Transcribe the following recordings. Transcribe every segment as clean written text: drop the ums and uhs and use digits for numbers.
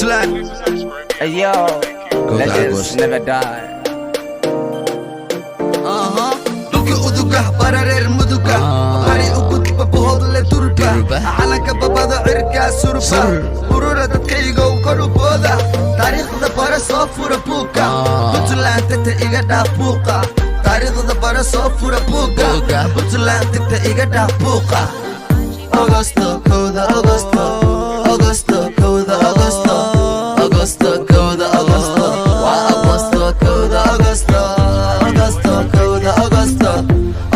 Puntland. Hey yo, legends never die. Dhulka uduga barareer muduga bari ugudba bohodle turba calanka babada cirka surba urura dadkaygow kor u booda taariikhda bara soo fura buuga Puntland tagta iga dhaaf buuqa taariikhda bara soo fura buuga Puntland tagta iga dhaaf buuqa Agosto kowda Agosto Agosto kowda Agosto Agosto kowda Agosto waa Agosto kowda Agosto Agosto kowda Agosto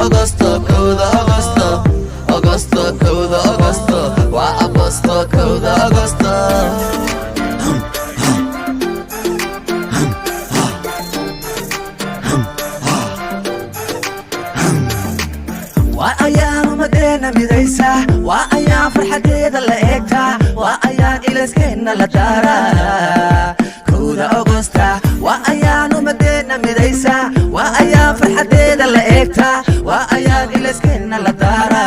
Agosto kowda Agosto Agosto kowda Agosto waa Agosto kowda Agosto وأيام مدينة مديسة وأيام فرحتي ذا إكتا وأيام إلى سكينة لدارا كودا أغسطا وأيام مدينة مديسة وأيام فرحتي ذا إكتا وأيام إلى سكينة لدارا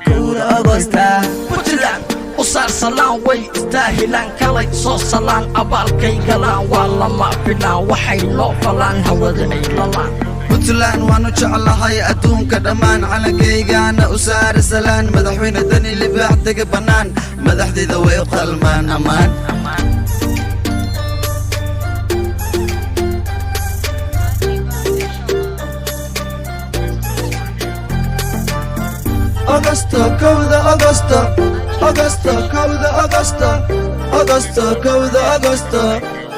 كودا أغسطا Puntland usar salaan way istaahilaan kalay soo salaan abaalkay galaan waa lama filaan waxay noo falaan hawada ay lalaan Puntland waanu jeclahay adduunka dhammaan calankaygaana u saara salaan madaxweyne dani libaax dega bannaan madaxdeeda way u qalmaan ammaan Agosto kowda Agosto Agosto kowda Agosto Agosto kowda Agosto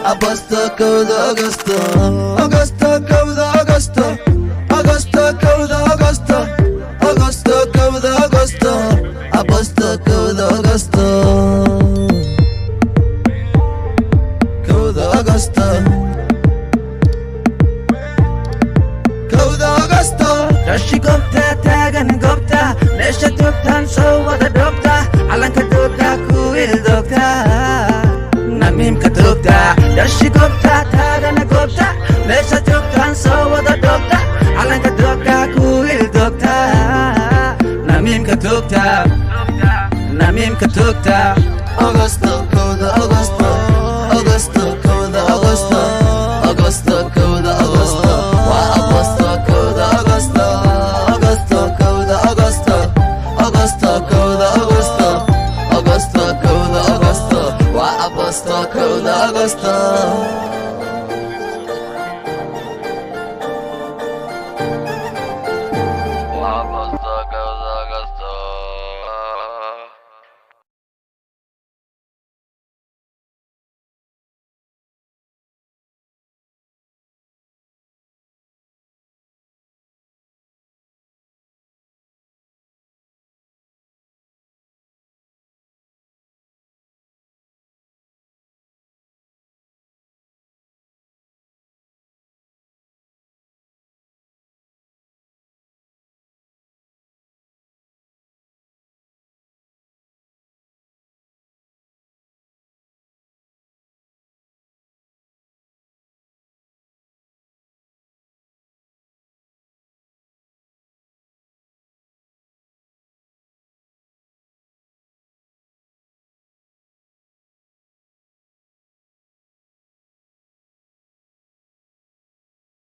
Agosto kowda Agosto Agosto kowda Agosto Agosto kowda Agosto Agosto kowda Agosto Agosto kowda Agosto Kowda Agosto Kowda Agosto رشي قبتا تاغن قبتا ليش تبتان سوى دوبتا علنك دوبتا كويل دوبتا نميم كتوبتا رشي قبتا تاغن قبتا ليش تبتان سوى دوبتا علنك دوبتا كويل دوبتا نميم كتوبتا نميم كتوبتا Agosto kowda Agosto Agosto kowda Agosto Agosto kowda Agosto waa Agosto kowda Agosto Agosto kowda Agosto Agosto kowda Agosto Agosto kowda Agosto waa Agosto kowda Agosto